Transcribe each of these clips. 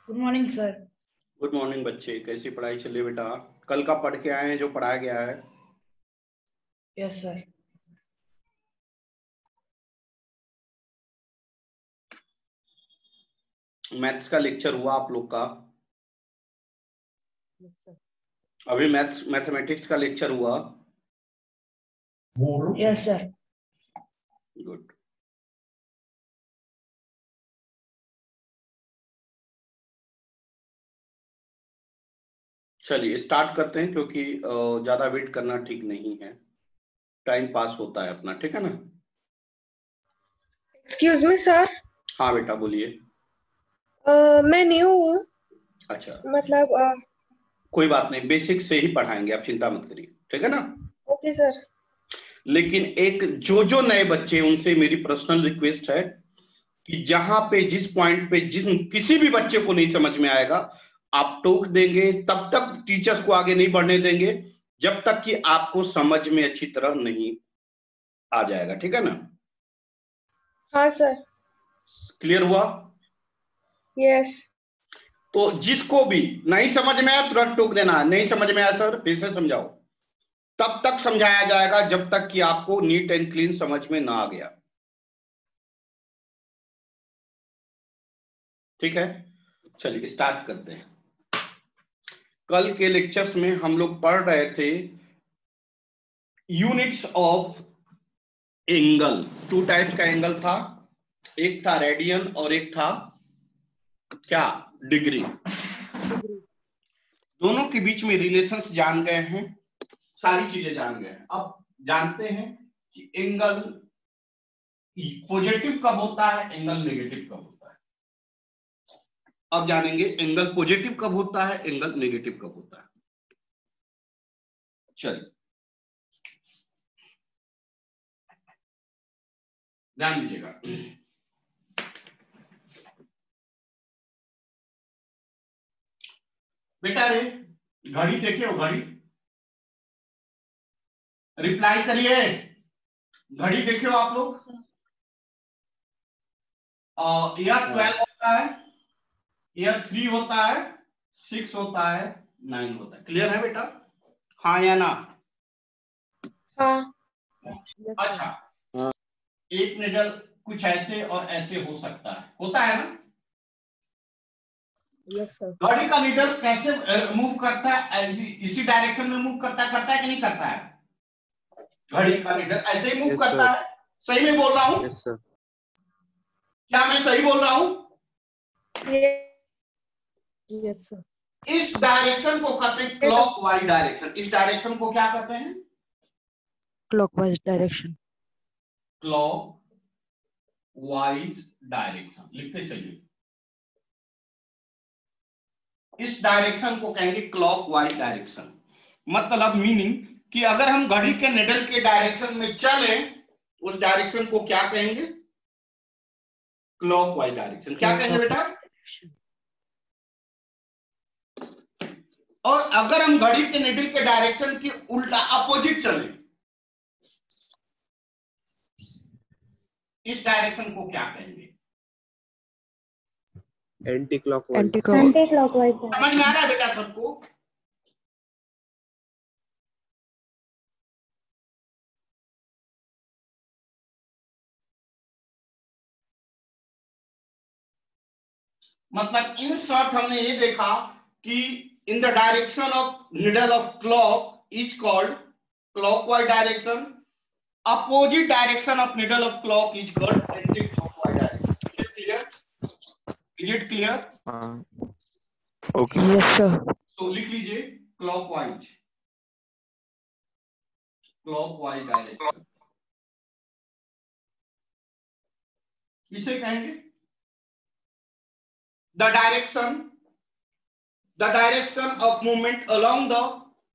Good morning sir. Good morning बच्चे, कैसी पढ़ाई चल रही है बेटा? कल का पढ़ के आए हैं जो पढ़ाया गया है? Yes sir. मैथ्स का लेक्चर हुआ आप लोग का? Yes sir. अभी मैथमेटिक्स का लेक्चर हुआ? Yes sir. गुड। चलिए स्टार्ट करते हैं, क्योंकि ज्यादा वेट करना ठीक नहीं है, टाइम पास होता है अपना, ठीक है ना? Excuse me sir. हाँ बेटा बोलिए। मैं न्यू हूँ, अच्छा, मतलब कोई बात नहीं, बेसिक से ही पढ़ाएंगे, आप चिंता मत करिए, ठीक है ना? Okay sir. लेकिन एक जो नए बच्चे, उनसे मेरी पर्सनल रिक्वेस्ट है कि जहां पे जिस पॉइंट पे जिस किसी भी बच्चे को नहीं समझ में आएगा, आप टोक देंगे, तब तक टीचर्स को आगे नहीं बढ़ने देंगे जब तक कि आपको समझ में अच्छी तरह नहीं आ जाएगा, ठीक है ना? हाँ सर। क्लियर हुआ? यस। तो जिसको भी नहीं समझ में आया तुरंत टोक देना, नहीं समझ में आया सर फिर से समझाओ, तब तक समझाया जाएगा जब तक कि आपको नीट एंड क्लीन समझ में ना आ गया, ठीक है? चलिए स्टार्ट करते हैं। कल के लेक्चर्स में हम लोग पढ़ रहे थे units of angle. Two types का एंगल था, एक था रेडियन और एक था क्या, डिग्री। दोनों के बीच में रिलेशंस जान गए हैं, सारी चीजें जान गए हैं। अब जानते हैं कि एंगल पॉजिटिव कब होता है, एंगल नेगेटिव कब होता है। अब जानेंगे एंगल पॉजिटिव कब होता है, एंगल नेगेटिव कब होता है। चलिए ध्यान दीजिएगा बेटा। रे घड़ी देखे हो? घड़ी रिप्लाई करिए। घड़ी देखे हो आप लोग? ईयर 12 होता है, ईयर 3 होता है, 6 होता है, 9 होता है। क्लियर है बेटा? हाँ या ना? हाँ। अच्छा, एक निडल कुछ ऐसे और ऐसे हो सकता है, होता है ना? Yes sir. घड़ी का निडल कैसे मूव करता है? इसी डायरेक्शन में मूव करता है कि नहीं करता है? घड़ी का निडल ऐसे ही मूव करता है। सही में बोल रहा हूं? Yes sir. क्या मैं सही बोल रहा हूं? Yes sir. इस डायरेक्शन को कहते हैं क्लॉकवाइज डायरेक्शन। इस डायरेक्शन को क्या कहते हैं? Clockwise direction. क्लॉकवाइज डायरेक्शन लिखते चलिए। इस डायरेक्शन को कहेंगे क्लॉकवाइज डायरेक्शन। मतलब मीनिंग कि अगर हम घड़ी के निडल के डायरेक्शन में चले, उस डायरेक्शन को क्या कहेंगे? Clockwise direction. क्या कहेंगे बेटा? और अगर हम घड़ी के निडल के डायरेक्शन के उल्टा अपोजिट चले, इस डायरेक्शन को क्या कहेंगे? Anti clockwise. समझ में आ रहा है बेटा सबको? मतलब इन शॉर्ट हमने ये देखा कि इन the direction of needle of clock is called clockwise direction, opposite direction of needle of clock is called anti clockwise direction. Is it clear? Okay. Yes sir. तो लिख लीजिए क्लॉकवाइज, क्लॉकवाइज डायरेक्शन इसे कहेंगे the direction of movement along the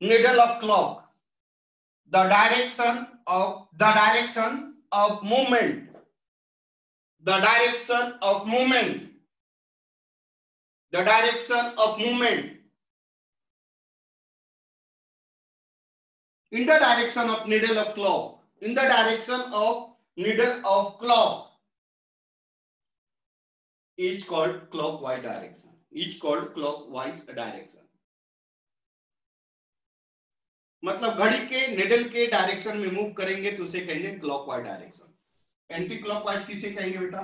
needle of clock, the direction of movement, the direction of movement, the direction of movement in the direction of needle of clock, in the direction of needle of clock is called clockwise direction. Is called clockwise direction. मतलब घड़ी के needle के direction में move करेंगे तो उसे कहेंगे clockwise direction. Anti clockwise किसे कहेंगे बेटा?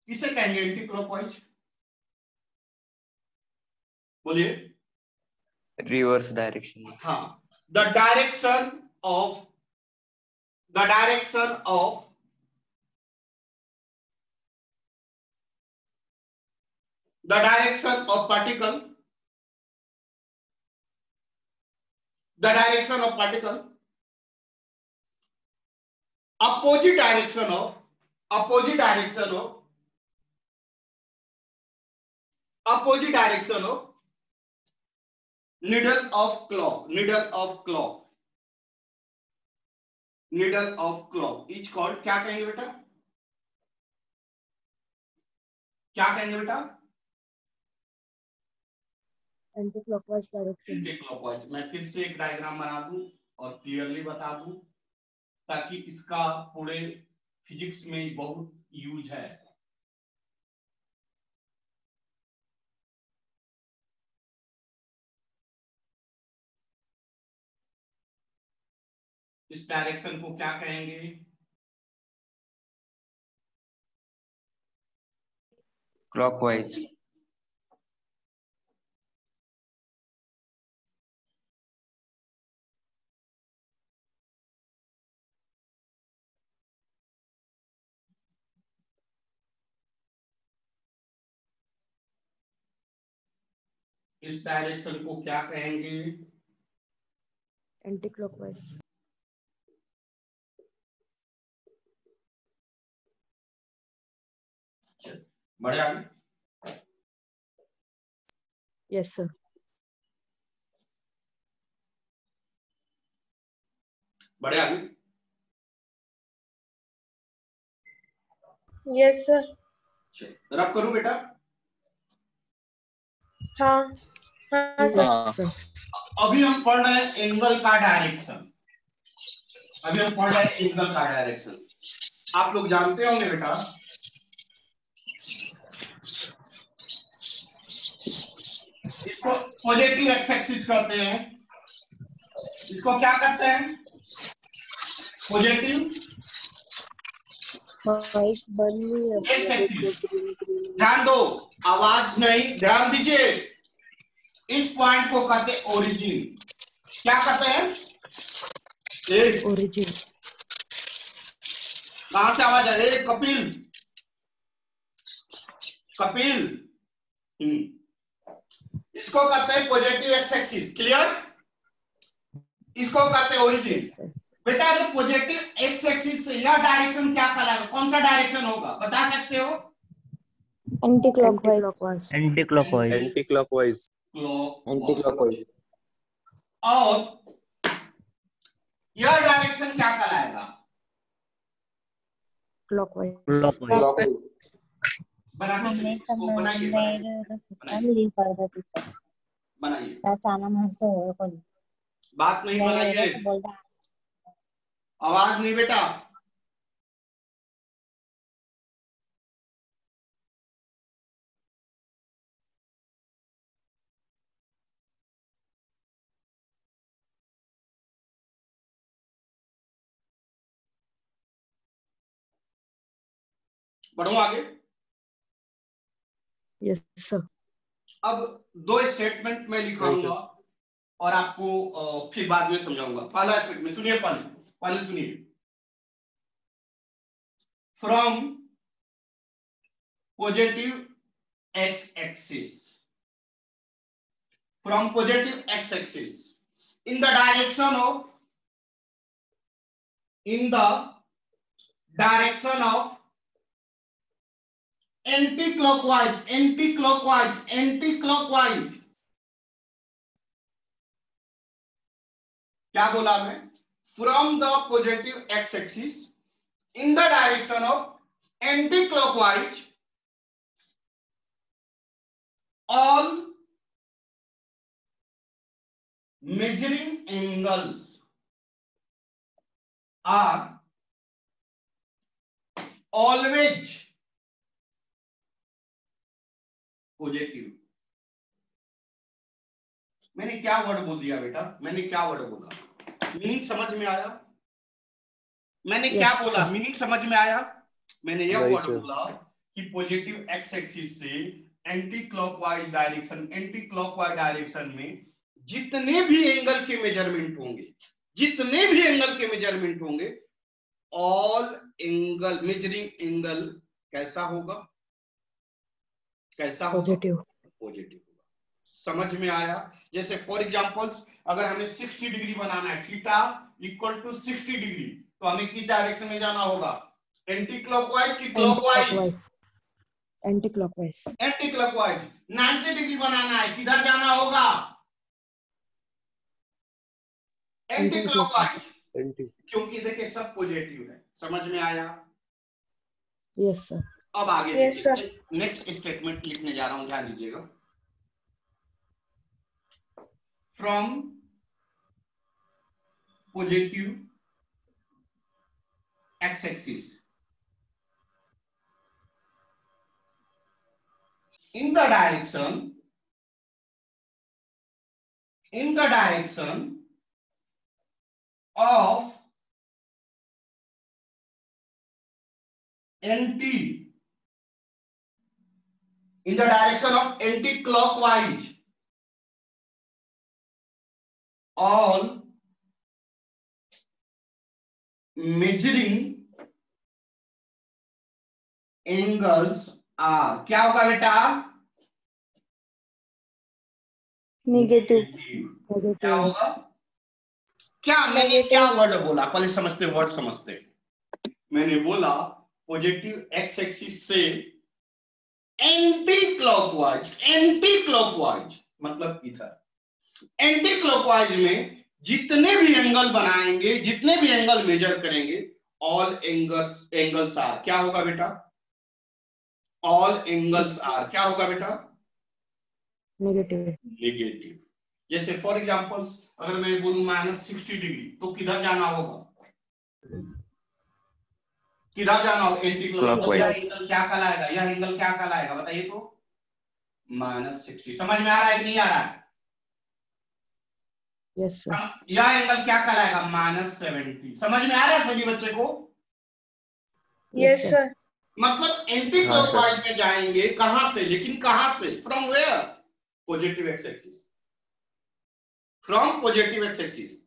किसे कहेंगे एंटी क्लॉकवाइज? बोलिए। Reverse direction. हाँ, the direction of the direction of particle, the direction of particle, opposite direction of needle of clock is called, क्या कहेंगे बेटा? क्या कहेंगे बेटा? Anti clockwise direction. Anti clockwise. मैं फिर से एक डायग्राम बना दूं और क्लियरली बता दूं ताकि इसका पूरे फिजिक्स में बहुत यूज है। इस डायरेक्शन को क्या कहेंगे? क्लॉकवाइज। इस डायरेक्शन को क्या कहेंगे? Anti clockwise. बढ़े आगे? Yes sir. बढ़े आगे? Yes sir. रब करूं बेटा? हाँ हाँ सर। Yes sir. अभी हम पढ़ रहे हैं एंगल का डायरेक्शन। आप लोग जानते होंगे बेटा, इसको पॉजिटिव एक्स एक्सिस कहते हैं। इसको क्या कहते हैं? Positive X axis. ध्यान दो, आवाज नहीं, ध्यान दीजिए। इस पॉइंट को कहते हैं ओरिजिन। क्या कहते हैं? ओरिजिन। कहां से आवाज है? कपिल, इसको कहते हैं पॉजिटिव एक्स एक्सिस। क्लियर? इसको कहते हैं ओरिजिन। बेटा जो पॉजिटिव एक्स एक्सिस से यह डायरेक्शन क्या कहलाएगा? कौन सा डायरेक्शन होगा, बता सकते हो? Anti clockwise. Anti clockwise. Anti clockwise. Anti clockwise. और यह डायरेक्शन क्या कहलाएगा? क्लॉकवाइज। बनाइए, बात नहीं बनाइए, आवाज नहीं बेटा। बढ़ूं आगे? Yes sir. अब दो स्टेटमेंट मैं लिखाऊंगा और आपको फिर बाद में समझाऊंगा। पहला स्टेटमेंट सुनिए, पहले सुनिए। From positive X axis, from positive x axis in the direction of anti-clockwise क्या बोला मैं? from the positive x axis in the direction of anti-clockwise all measuring angles are always positive. मैंने क्या वर्ड बोल दिया बेटा? मैंने क्या वर्ड बोला? मीनिंग समझ में आया? मैंने क्या बोला? मीनिंग समझ में आया? मैंने यह वर्ड बोला कि पॉजिटिव एक्स एक्सिस से एंटी क्लॉकवाइज डायरेक्शन में जितने भी एंगल के मेजरमेंट होंगे, ऑल एंगल मेजरिंग एंगल कैसा होगा? पॉजिटिव होगा। समझ में आया? जैसे फॉर एग्जांपल्स, अगर हमें 60 डिग्री बनाना है, थीटा इक्वल टू 60 डिग्री, तो हमें किस डायरेक्शन में जाना होगा? एंटी क्लॉकवाइज की क्लॉकवाइज? Anti clockwise. 90 डिग्री बनाना है, किधर जाना होगा? Anti clockwise. क्योंकि देखिए सब पॉजिटिव है। समझ में आया? Yes sir. अब आगे देखिए, नेक्स्ट स्टेटमेंट लिखने जा रहा हूं, ध्यान दीजिएगा। From positive X axis in the direction of anti-clockwise, all measuring angles are, क्या होगा बेटा? नेगेटिव। क्या होगा? क्या मैंने क्या वर्ड बोला? पहले समझते, वर्ड समझते। मैंने बोला पॉजिटिव एक्स एक्सिस से एंटी क्लॉकवाइज मतलब इधर। एंटी क्लॉकवाइज में जितने भी एंगल बनाएंगे, जितने भी एंगल मेजर करेंगे, ऑल एंगल्स आर, क्या होगा बेटा? ऑल एंगल्स आर क्या होगा बेटा? नेगेटिव। जैसे फॉर एग्जांपल्स, अगर मैं बोलूं -60 डिग्री, तो किधर जाना होगा? किधर जाना होगा? Anti clockwise. एंगल क्या कहलाएगा? यह एंगल क्या कहलाएगा बताइए तो? -60। समझ में आ रहा है कि नहीं आ रहा है? Yes sir. यह एंगल क्या कहलाएगा? -70। समझ में आ रहा है सभी बच्चे को? Yes sir. मतलब एंटी क्लॉकवाइज में जाएंगे, कहां से? लेकिन कहां से? From where? Positive X axis. From positive X axis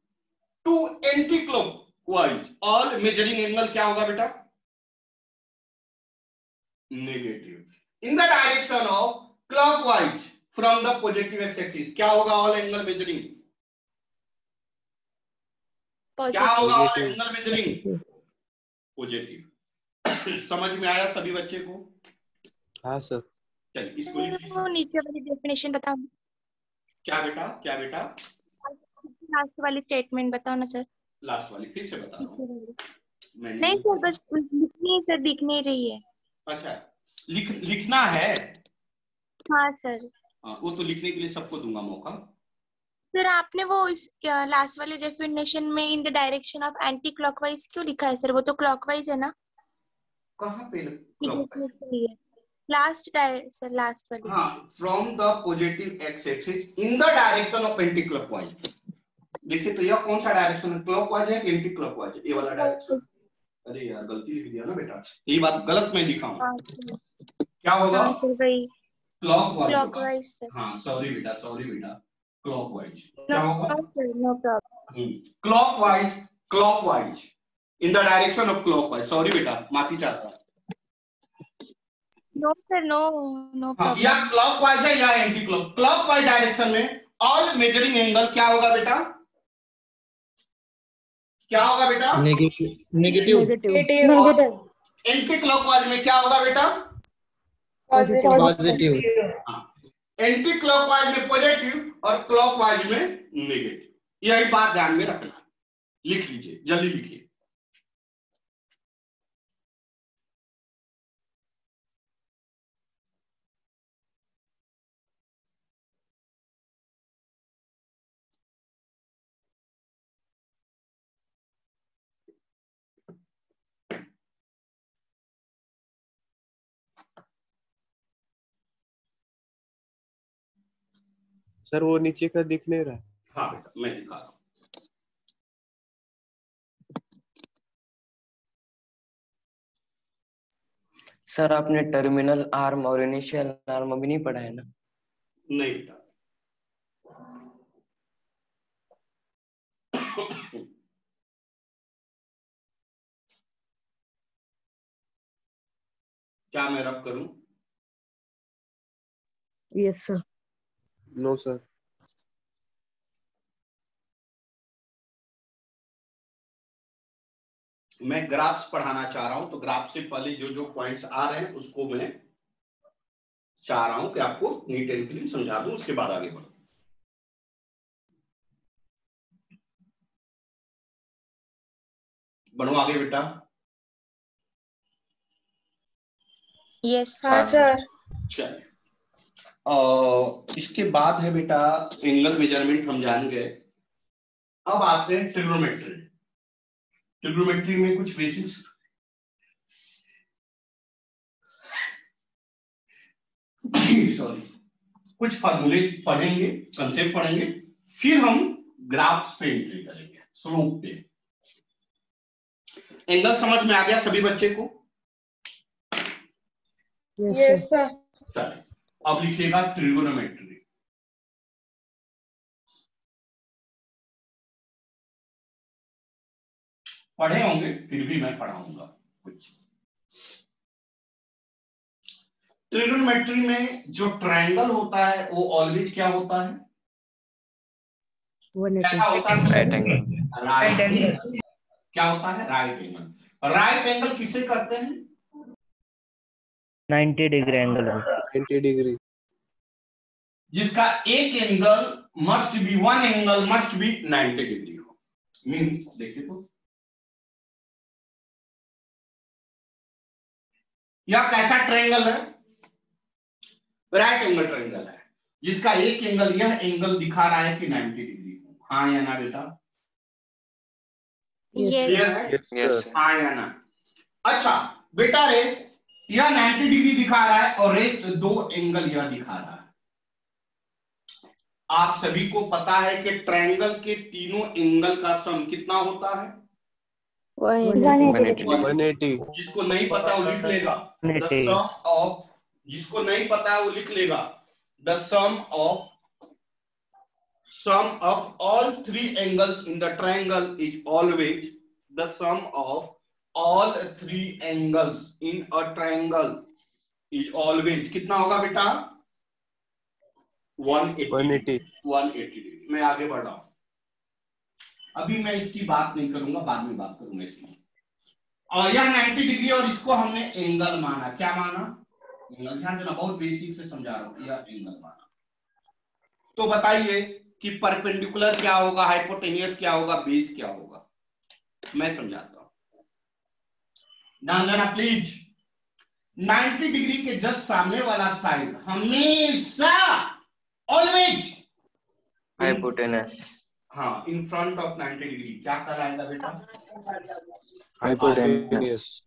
to anti clockwise, all measuring angle क्या होगा बेटा? Negative. In the direction of clockwise from the positive X axis क्या होगा? ऑल एंगल मेजरिंग क्या होगा? All angle measuring positive. समझ में आया सभी बच्चे को? हाँ सर। चलिए इसको लिख लीजिए। नीचे वाली डेफिनेशन बताओ। क्या बेटा? क्या बेटा? लास्ट वाली स्टेटमेंट बताओ ना सर। लास्ट वाली फिर से बता रहा हूँ। नहीं सर, बस लिखनी है सर, दिख नहीं रही है। अच्छा, लिखना है? हाँ सर। वो तो लिखने के लिए सबको दूंगा मौका। सर आपने वो इस लास्ट वाले डेफिनेशन में इन the direction of anti clockwise क्यों लिखा है सर? वो तो क्लॉकवाइज है ना? कहाँ पे क्लॉकवाइज? लास्ट सर, लास्ट वाली। हाँ, from the positive X axis in the direction of anti clockwise. देखिए तो यह कौन सा डायरेक्शन है? क्लॉकवाइज है कि एंटी क्लॉकवाइज है? ये वाला डायरेक्शन। अरे यार गलती लिख दिया ना बेटा, यही बात गलत मैं लिखा हूँ। क्या होगा? Clockwise sir. हाँ सॉरी बेटा, क्लॉकवाइज। क्या होगा? No problem. Clockwise in the direction of clockwise. Sorry बेटा, माफी चाहता हूँ। No sir, no problem. या क्लॉकवाइज है या एंटी क्लॉकवाइज डायरेक्शन में ऑल मेजरिंग एंगल क्या होगा बेटा? क्या होगा बेटा? नेगेटिव। एंटी क्लॉकवाइज में क्या होगा बेटा? पॉजिटिव। एंटी क्लॉकवाइज में पॉजिटिव और क्लॉकवाइज में नेगेटिव। यही बात ध्यान में रखना। लिख लीजिए, जल्दी लिखिए। सर वो नीचे का दिख नहीं रहा। हाँ बेटा मैं दिखा रहा हूँ। सर आपने टर्मिनल आर्म और इनिशियल आर्म अभी नहीं पढ़ा है ना? नहीं बेटा, क्या मैं रब करूं? Yes, sir. No sir. मैं ग्राफ्स पढ़ाना चाह रहा हूं, तो ग्राफ से पहले जो जो पॉइंट्स आ रहे हैं उसको मैं चाह रहा हूं कि आपको नीट एंड क्लीन समझा दूं, उसके बाद आगे बढ़ो। बढ़ो आगे बेटा। यस हाँ सर। चलिए, इसके बाद है बेटा एंगल मेजरमेंट, हम जान गए। अब आते हैं ट्रिग्नोमेट्री। ट्रिग्नोमेट्री में कुछ बेसिक्स, सॉरी, कुछ फार्मूले पढ़ेंगे, कंसेप्ट पढ़ेंगे, फिर हम ग्राफ्स पे एंट्री करेंगे, स्लोप पे। एंगल समझ में आ गया सभी बच्चे को? Yes, sir. चलिए, अब लिखिएगा ट्रिगोनोमेट्री। पढ़े होंगे, फिर भी मैं पढ़ाऊंगा कुछ। ट्रिगोनोमेट्री में जो ट्रायंगल होता है वो ऑलवेज क्या होता है? 180. कैसा होता है? Right angle. Right angle. क्या होता है? Right angle. राइट एंगल किसे करते हैं? 90 डिग्री एंगल हो। 90 डिग्री। जिसका एक angle must be, one angle must be 90 degree हो। मीन्स देखिए तो, यह कैसा ट्रायंगल है? राइट एंगल ट्रायंगल है, जिसका एक एंगल, यह एंगल दिखा रहा है कि 90 डिग्री हो। हाँ या ना बेटा? क्लियर है? Yes sir. हाँ या ना? अच्छा बेटा रे, यह 90 डिग्री दिखा रहा है और रेस्ट दो एंगल यह दिखा रहा है। आप सभी को पता है कि ट्रायंगल के तीनों एंगल का सम कितना होता है? 180. 180। जिसको नहीं पता वो लिख लेगा द सम ऑफ, जिसको नहीं पता है वो लिख लेगा the sum of all three angles in the triangle is always the sum of all three angles in a triangle is always कितना होगा बेटा? 180 डिग्री। मैं आगे बढ़ रहा हूं, अभी मैं इसकी बात नहीं करूंगा, बाद में बात करूंगा इसकी। और यह 90 डिग्री और इसको हमने एंगल माना। क्या माना? एंगल। ध्यान देना, बहुत बेसिक से समझा रहा हूं, यह एंगल माना। तो बताइए कि परपेंडिकुलर क्या होगा, हाइपोटेनियस क्या होगा, बेस क्या होगा? मैं समझाता हूं, ध्यान देना प्लीज। 90 डिग्री के जस्ट सामने वाला साइड हमेशा, ऑलवेज, हाइपोटेनस। हाँ, इन फ्रंट ऑफ 90 डिग्री क्या कहलाएगा बेटा? हाइपोटेनियस।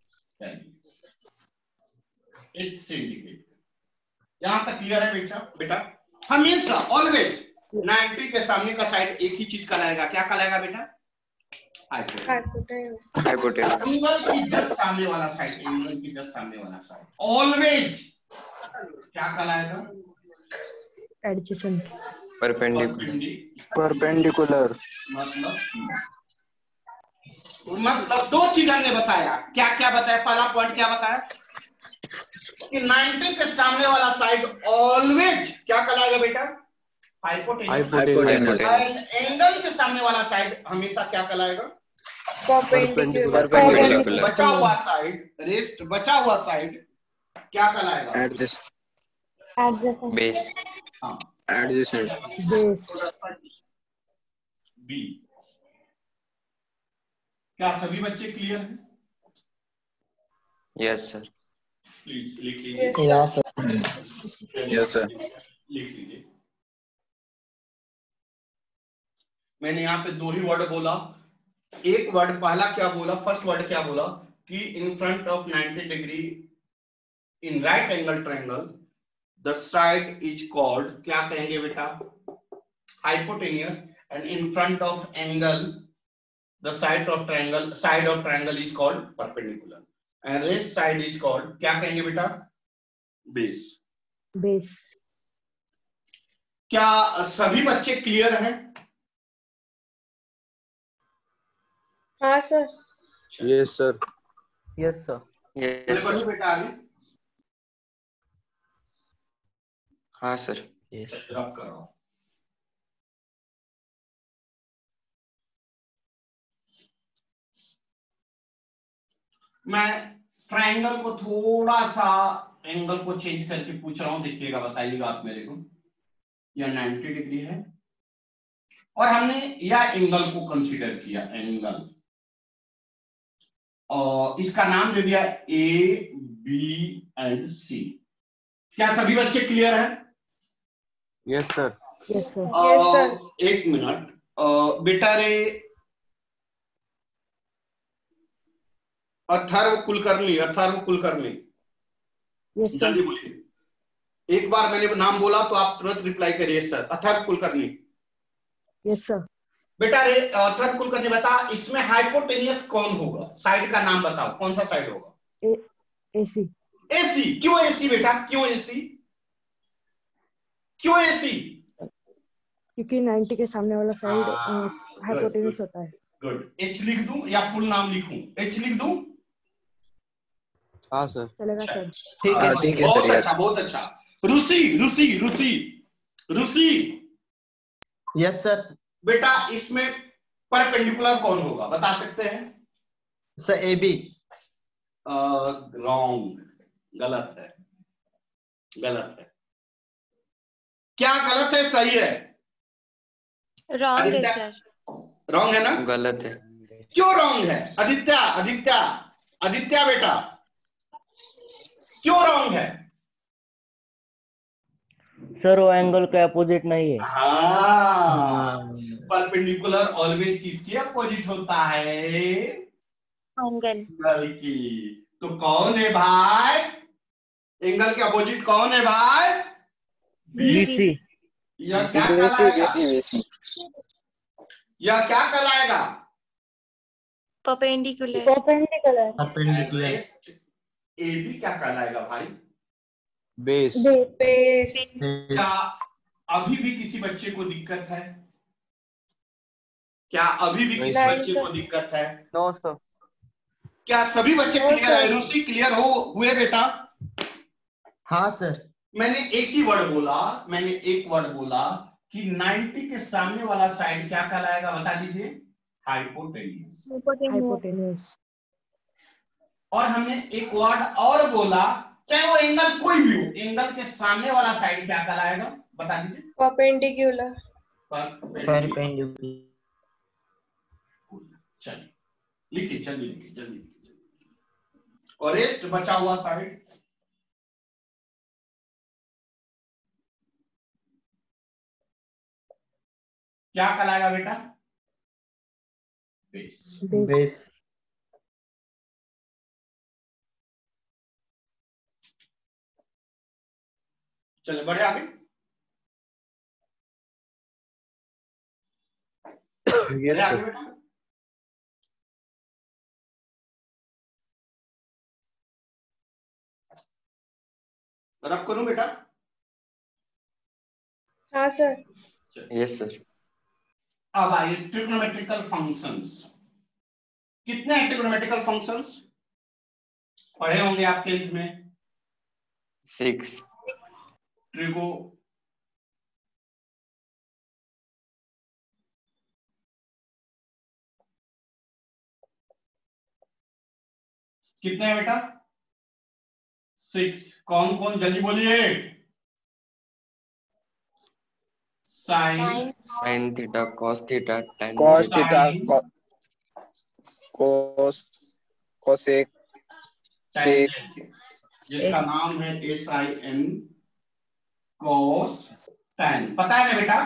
It's indicate. यहां तक क्लियर है बेटा? हमेशा, ऑलवेज 90 के सामने का साइड एक ही चीज कहलाएगा। क्या कहलाएगा बेटा? हाइपोटेनस। एंगल की जस्ट सामने वाला साइड, एंगल की जस्ट सामने वाला साइड ऑलवेज क्या कहलाएगा? Adjacent. परपेंडिकुलर। मतलब दो चीज हमने बताया। क्या क्या बताया? पहला पॉइंट क्या बताया कि 90 के सामने वाला साइड ऑलवेज क्या कहलाएगा बेटा? हाइपोटेनस। एंगल के सामने वाला साइड हमेशा क्या कहलाएगा? परपेंडिकुलर। बचा हुआ साइड, रेस्ट बचा हुआ साइड क्या कहलाएगा? बेस। हाँ, एडजेसेंट। Base. बी। क्या सभी बच्चे क्लियर हैं? Yes sir. प्लीज लिख लीजिए। Yes sir. लिख लीजिए। मैंने यहाँ पे दो ही वर्ड बोला। एक वर्ड पहला क्या बोला, फर्स्ट वर्ड क्या बोला कि in front of 90 degree in right angle triangle the side is called, क्या कहेंगे बेटा? hypotenuse, and in front of angle, the side of triangle is called perpendicular, and rest side is called, क्या कहेंगे बेटा? Base. Base. क्या सभी बच्चे clear हैं? हाँ sir. Yes, sir. Yes, sir. Yes sir. बेटा आगे। हाँ सर। रब करो। मैं ट्रायंगल को थोड़ा सा एंगल को चेंज करके पूछ रहा हूं, देखिएगा, बताइएगा आप मेरे को। यह 90 डिग्री है और हमने यह एंगल को कंसीडर किया, एंगल, और इसका नाम दे दिया ए बी एंड सी। क्या सभी बच्चे क्लियर हैं? Yes, sir. Yes sir. Yes, sir. एक मिनट बेटा रे, अथर्व कुलकर्णी, यस सर। जल्दी बोलिए। एक बार मैंने नाम बोला तो आप तुरंत रिप्लाई करिए sir. Atharva Kulkarni. Yes sir. बेटा रे, अथर्व कुलकर्णी बता, इसमें हाइपोटेनियस कौन होगा? साइड का नाम बताओ, कौन सा साइड होगा? एसी। एसी। क्यों एसी बेटा, क्यों एसी? क्यों एसी? क्योंकि 90 के सामने वाला साइड हाइपोटेन्यूज होता है। गुड। एच लिख दूं या फुल नाम लिखूं? एच लिख दूं? हाँ सर। चलेगा सर। ठीक है ठीक है बहुत सर। अच्छा, बहुत अच्छा। रूसी यस सर। बेटा, इसमें परपेंडिकुलर कौन होगा, बता सकते हैं? Sir A B. रॉन्ग, गलत है, गलत है। क्या गलत है, सही है? रॉन्ग है सर। रॉन्ग है ना? गलत है। क्यों रॉन्ग है? आदित्य बेटा, क्यों रॉन्ग है? सर वो एंगल के अपोजिट नहीं है। हाँ, परपेंडिकुलर ऑलवेज किसके अपोजिट होता है? एंगल की। तो कौन है भाई? एंगल के अपोजिट कौन है भाई? बीसी। यह क्या कहलाएगा? यह क्या कहलाएगा? परपेंडिकुलर। परपेंडिकुलर। ए बी क्या कहलाएगा भाई? Base. बेस। क्या अभी भी किसी बच्चे को दिक्कत है? क्या अभी भी किसी नहीं, बच्चे सर। को दिक्कत है? No sir. क्या सभी बच्चे नो, क्लियर है? सर। रूसी क्लियर हुए बेटा? हाँ सर। मैंने एक वर्ड बोला कि 90 के सामने वाला साइड क्या कहलाएगा, बता दीजिए? हाइपोटेन्यूज। हाइपोटेन्यूज। और हमने एक वर्ड और बोला, चाहे वो एंगल कोई भी हो, एंगल के सामने वाला साइड क्या कहलाएगा, बता दीजिए? परपेंडिकुलर। परपेंडिकुलर। चलिए लिखिए, जल्दी। और रेस्ट बचा हुआ साइड क्या कहलाएगा बेटा? बेस। बेस। चलिए बढ़े आगे। Yes, आगे sir. बेटा। रब करूं बेटा? हाँ सर। Yes sir. अब आइए ट्रिग्नोमेट्रिकल फंक्शंस। कितने हैं ट्रिग्नोमेट्रिकल फंक्शंस? पढ़े होंगे आप 10th में। 6। ट्रिगो कितने हैं बेटा? 6। कौन कौन, जल्दी बोलिए। Sine theta, cos theta, tan Cos theta, theta, cosec, sec. Tangent, जिसका नाम है SIN, cos tan, पता है ना बेटा?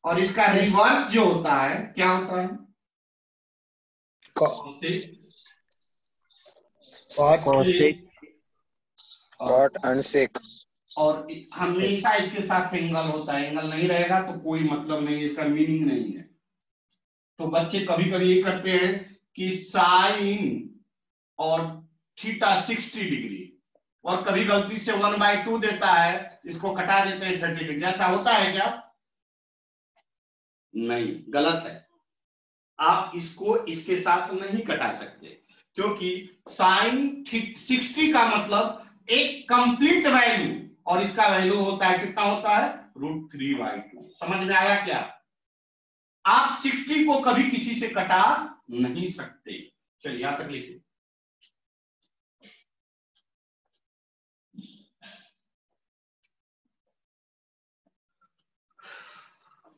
और इसका रिवर्स जो होता है क्या होता है? Cot and sec. और हमेशा इसके साथ एंगल होता है, एंगल नहीं रहेगा तो कोई मतलब नहीं है, इसका मीनिंग नहीं है। तो बच्चे कभी कभी ये करते हैं कि साइन और थीटा 60 डिग्री, और कभी गलती से 1/2 देता है, इसको कटा देते हैं 30 डिग्री। ऐसा होता है क्या? नहीं, गलत है। आप इसको इसके साथ नहीं कटा सकते, क्योंकि साइन 60 का मतलब एक कंप्लीट वैल्यू, और इसका वैल्यू होता है, कितना होता है? √3/2। समझ में आया क्या? आप 60 को कभी किसी से कटा नहीं सकते। चलिए यहां तक लिखिए।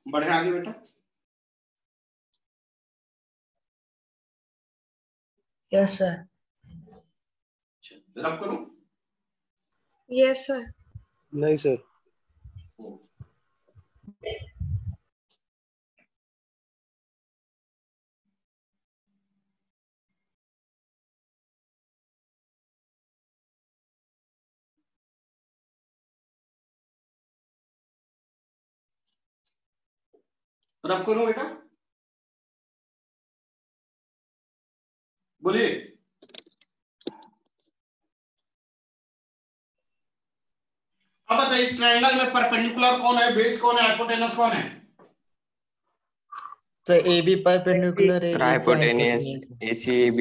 बढ़े आगे बेटा। Yes sir. रब करूं? Yes sir. नहीं सर। रब करूं बेटा? बोलिए। अब बताइए, इस ट्रायंगल में परपेंडिकुलर कौन है, बेस कौन है, हाइपोटेनस कौन है? सर AB परपेंडिकुलर है, AC hypotenuse, hypotenuse. AC AB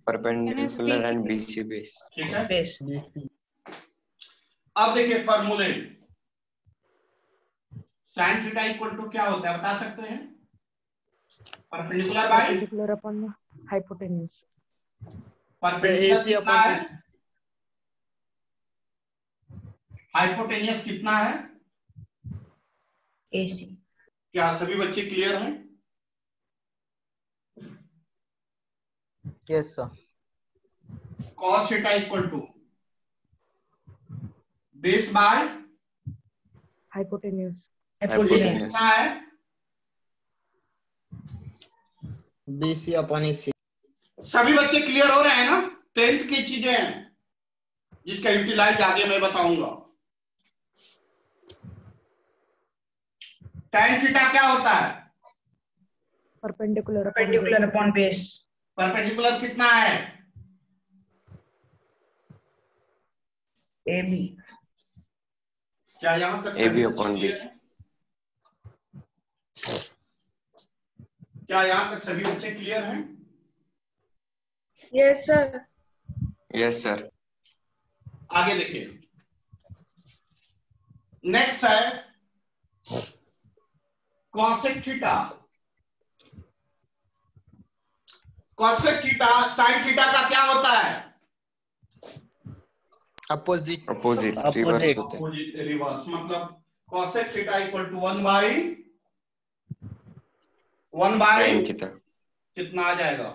perpendicular and BC base. ठीक है। बेस। अब देखिए फॉर्मूले, साइन थीटा इक्वल टू क्या होता है बता सकते हैं? Perpendicular by perpendicular upon hypotenuse. Perpendicular AC कितना अपॉन है? हाइपोटेनियस कितना है? AC। क्या सभी बच्चे क्लियर हैं? Yes sir. cos theta equal to base by hypotenuse. Hypotenuse. कितना है? BC upon AC। सभी बच्चे क्लियर हो रहे हैं ना? 10th की चीजें हैं जिसका यूटिलाइज आगे मैं बताऊंगा। tan थीटा क्या होता है? Perpendicular upon base. परपेंडिकुलर कितना है? AB। क्या यहां तक AB सभी upon बच्चे BC. क्या यहां तक सभी बच्चे क्लियर हैं? Yes sir. Yes sir. आगे देखिए, नेक्स्ट है cosec theta. Cosec theta sine theta का क्या होता है? अपोजिट। Opposite, reverse Opposite. होते हैं. Opposite, reverse. मतलब cosec theta equal to 1/1 Sin theta. कितना आ जाएगा?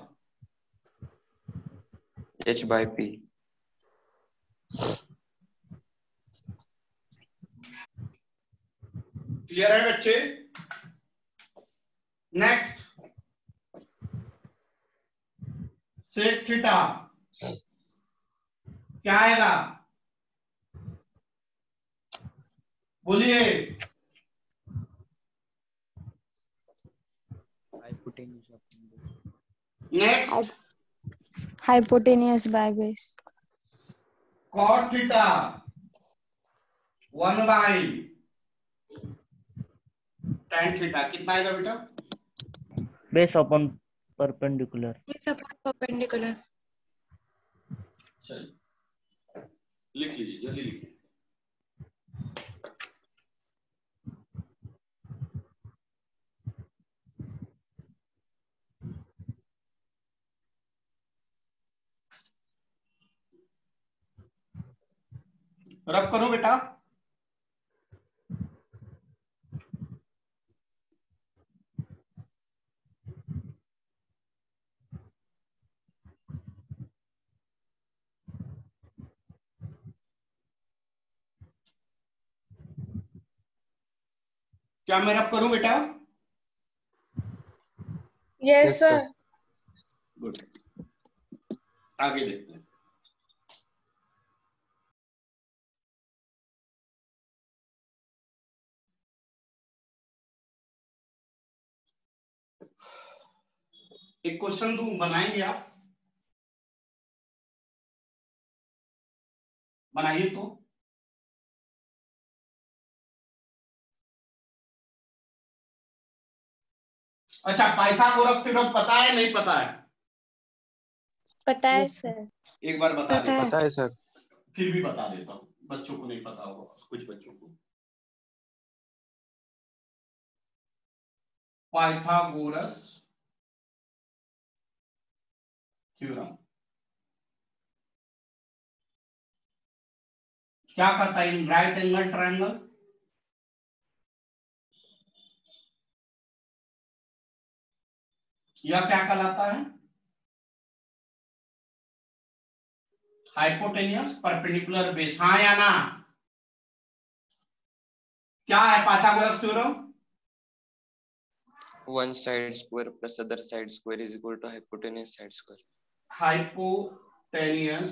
H/P. क्लियर है बच्चे? नेक्स्ट सेक थीटा क्या आएगा? बोलिए। Next hypotenuse by base. Cot theta 1/tan theta कितना आएगा बेटा? Base upon perpendicular. परपेंडिकुलर। चलिए लिख लीजिए, जल्दी लिखिए। रब करो बेटा। क्या मैं रब करूं बेटा? Yes sir. गुड। आगे देखते हैं। एक क्वेश्चन दूं, बनाएंगे आप? बनाइए तो। अच्छा, पाइथागोरस थ्योरम पता है नहीं पता है? पता है Yes, sir. सर। एक बार बता पता दे। है। पता है सर। फिर भी बता देता हूँ, बच्चों को नहीं पता होगा, कुछ बच्चों को। पाइथागोरस थ्योरम क्या कहता है? इन राइट एंगल ट्रायंगल यह क्या कहलाता है? Hypotenuse perpendicular base. हाँ या ना? क्या है Pythagoras theorem? One side square plus other side square is equal to hypotenuse side square. Hypotenuse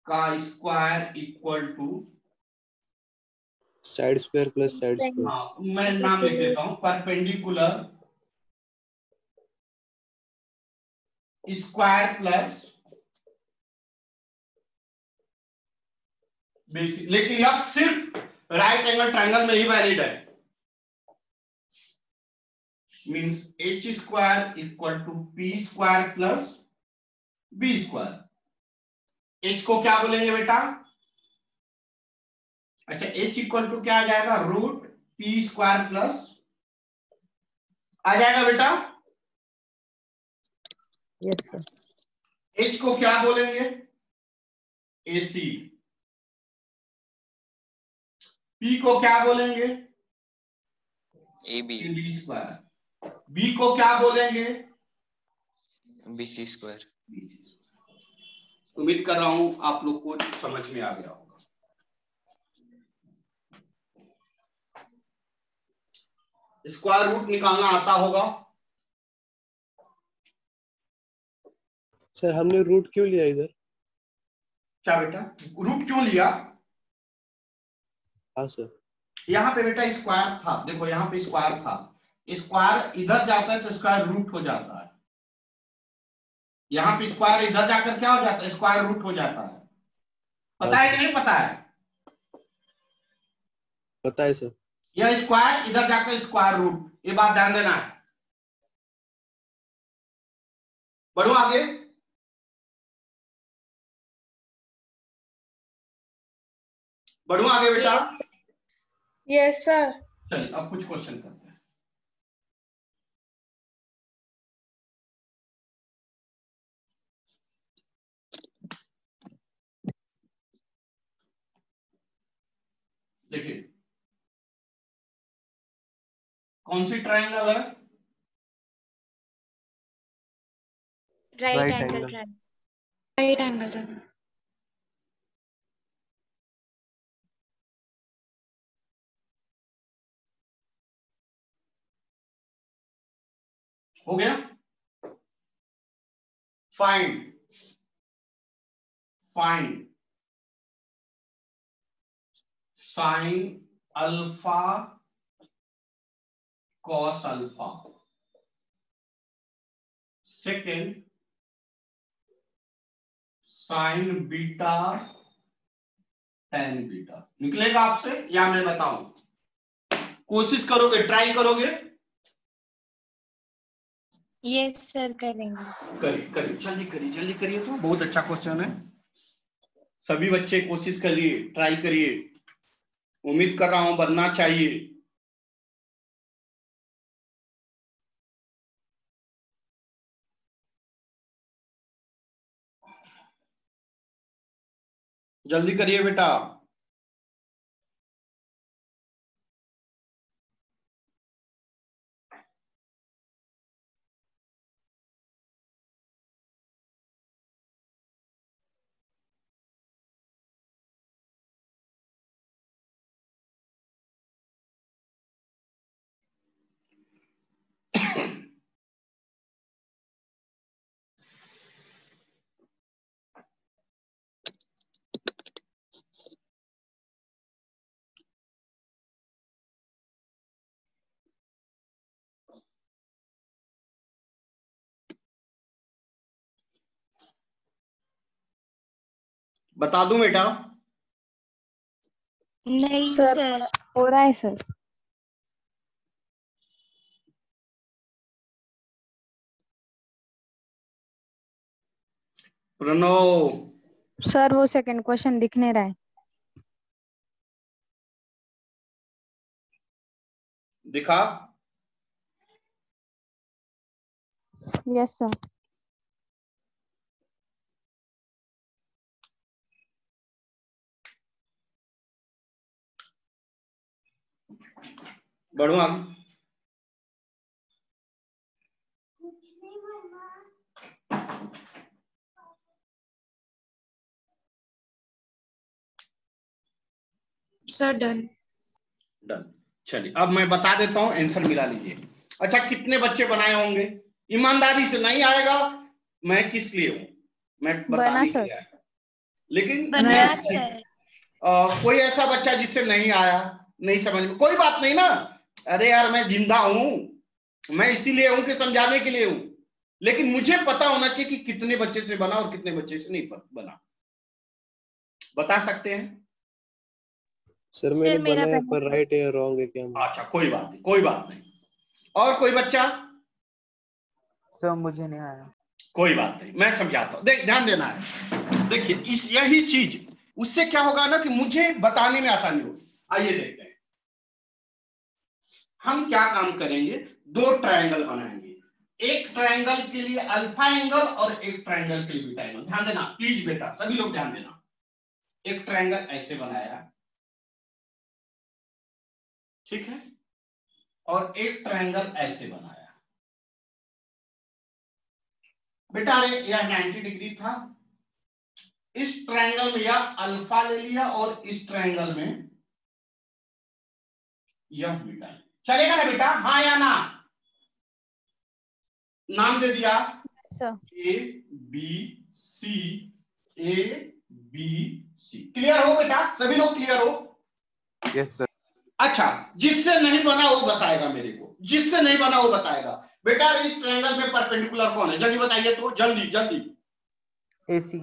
का square equal to, side square plus side square. हाँ मैं नाम लिख देता हूं, परपेंडिकुलर स्क्वायर प्लस बेसिक। लेकिन यह सिर्फ राइट एंगल ट्रायंगल में ही वैलिड है। Means H square equal to P square plus B square. H को क्या बोलेंगे बेटा? अच्छा, एच इक्वल टू क्या आ जाएगा? रूट पी स्क्वायर प्लस आ जाएगा बेटा। Yes, sir. एच को क्या बोलेंगे? एसी। पी को क्या बोलेंगे? AB B square. बी को क्या बोलेंगे? BC square. उम्मीद कर रहा हूं आप लोग को समझ में आ गया होगा। स्क्वायर रूट निकालना आता होगा? सर हमने रूट क्यों लिया इधर? क्या बेटा, रूट क्यों लिया? हाँ सर। यहाँ पे बेटा स्क्वायर था, देखो यहाँ पे स्क्वायर था, स्क्वायर इधर जाता है तो स्क्वायर रूट हो जाता है। यहाँ पे स्क्वायर इधर जाकर क्या हो जाता है? स्क्वायर रूट हो जाता है। पता है कि नहीं पता है? पता है सर। यह स्क्वायर इधर जाकर स्क्वायर रूट, ये बात ध्यान देना है। बढ़ो आगे। बढ़ो आगे बेटा। Yes, sir. चलिए अब कुछ क्वेश्चन करते हैं। देखिए कौन सी ट्रायंगल है? Right Right angle angle. Triangle. Right angle triangle. हो गया? Find sine alpha cos alpha. Second sign beta tan beta. निकलेगा आपसे या मैं बताऊं? कोशिश करोगे, ट्राई करोगे? यस सर करेंगे। करिए करिए, जल्दी करिए तो बहुत अच्छा क्वेश्चन है। सभी बच्चे कोशिश करिए, ट्राई करिए। उम्मीद कर रहा हूं बनना चाहिए। जल्दी करिए बेटा। बता दूं बेटा? नहीं सर सर। हो रहा है सर। प्रणव, सर वो सेकंड क्वेश्चन दिख नहीं रहा है। दिखा? Yes sir. बढ़ो आगे। Sir done. डन। चलिए अब मैं बता देता हूं, आंसर मिला लीजिए। अच्छा, कितने बच्चे बनाए होंगे? ईमानदारी से नहीं आएगा, मैं किस लिए हूं, मैं बना बताने के सर। लिए आया। लेकिन बना सर। कोई ऐसा बच्चा जिससे नहीं आया, नहीं समझ में, कोई बात नहीं ना। अरे यार मैं जिंदा हूं, मैं इसीलिए हूं कि समझाने के लिए हूं। लेकिन मुझे पता होना चाहिए कि कितने बच्चे से बना और कितने बच्चे से नहीं बना। बता सकते हैं? सर मैंने मेरा बनाया बना पर राइट है या रॉन्ग है क्या? अच्छा कोई बात नहीं, कोई बात नहीं। और कोई बच्चा? सर मुझे नहीं आया। कोई बात नहीं, मैं समझाता हूं। देख, ध्यान देना है। देखिए इस यही चीज, उससे क्या होगा ना कि मुझे बताने में आसानी होगी। आइए देखते हैं हम क्या काम करेंगे। दो ट्रायंगल बनाएंगे, एक ट्रायंगल के लिए अल्फा एंगल और एक ट्रायंगल के लिए बीटा एंगल। ध्यान देना प्लीज बेटा, सभी लोग ध्यान देना। एक ट्रायंगल ऐसे बनाया, ठीक है, और एक ट्रायंगल ऐसे बनाया। बेटा यह 90 डिग्री था, इस ट्रायंगल में यह अल्फा ले लिया और इस ट्रायंगल में यह बीटा। चलेगा ना बेटा? हाँ या ना? नाम दे दिया A B C, A B C. Clear हो बेटा? सभी लोग क्लियर हो? Yes sir. अच्छा, जिससे नहीं बना वो बताएगा मेरे को, जिससे नहीं बना वो बताएगा। बेटा इस ट्रायंगल में परपेंडिकुलर कौन है? जल्दी बताइए तो, जल्दी जल्दी। AC।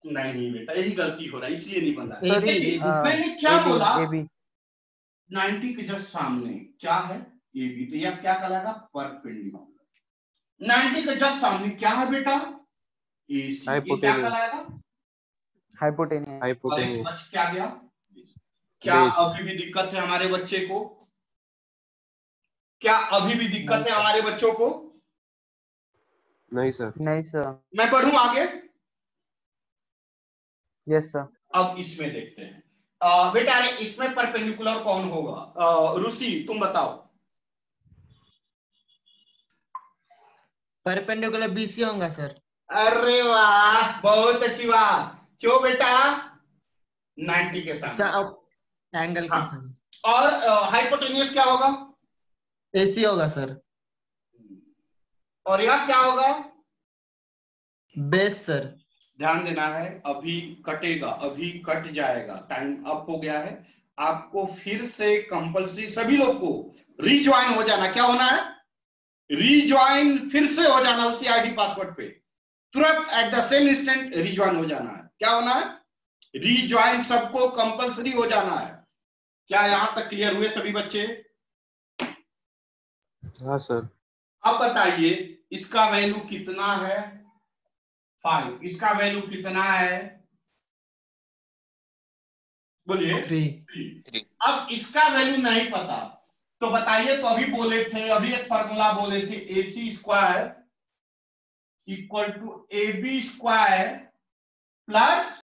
नहीं बेटा, यही गलती हो रहा है, इसलिए नहीं बन रहा। सॉरी मैंने क्या बोला? AB 90 के जस्ट सामने क्या है? A B. तो यह क्या कहलाएगा? परपेंडिकुलर। 90 के जस्ट सामने क्या है बेटा? AC। ये क्या कहलाएगा? हाइपोटेनियस। हाइपोटेनियस। बच क्या गया? क्या अभी भी दिक्कत है हमारे बच्चे को? क्या अभी भी दिक्कत है हमारे बच्चों को? नहीं सर। नहीं सर। मैं पढ़ूं आगे? Yes sir. अब इसमें देखते हैं। बेटा इसमें परपेंडिकुलर कौन होगा? ऋषि तुम बताओ। परपेंडिकुलर BC होगा सर। अरे वाह, बहुत अच्छी बात। क्यों बेटा? 90 के सामने, एंगल के सामने। और हाइपोटेनियस क्या होगा? AC होगा सर। और यह क्या होगा? Base sir. ध्यान देना है, अभी कटेगा, अभी कट जाएगा, टाइम अप हो गया है। आपको फिर से कंपल्सरी सभी लोग को रीज्वाइन हो जाना। क्या होना है? रीज्वाइन फिर से हो जाना उसी आईडी पासवर्ड पे, तुरंत at the same instant rejoin हो जाना है। क्या होना है? रीज्वाइन सबको कंपल्सरी हो जाना है। क्या यहां तक क्लियर हुए सभी बच्चे? हाँ सर। अब बताइए इसका वैल्यू कितना है? 5। इसका वैल्यू कितना है? बोलिए। 3। अब इसका वैल्यू नहीं पता तो बताइए। तो अभी बोले थे, अभी एक फॉर्मूला बोले थे, AC square equal to AB square plus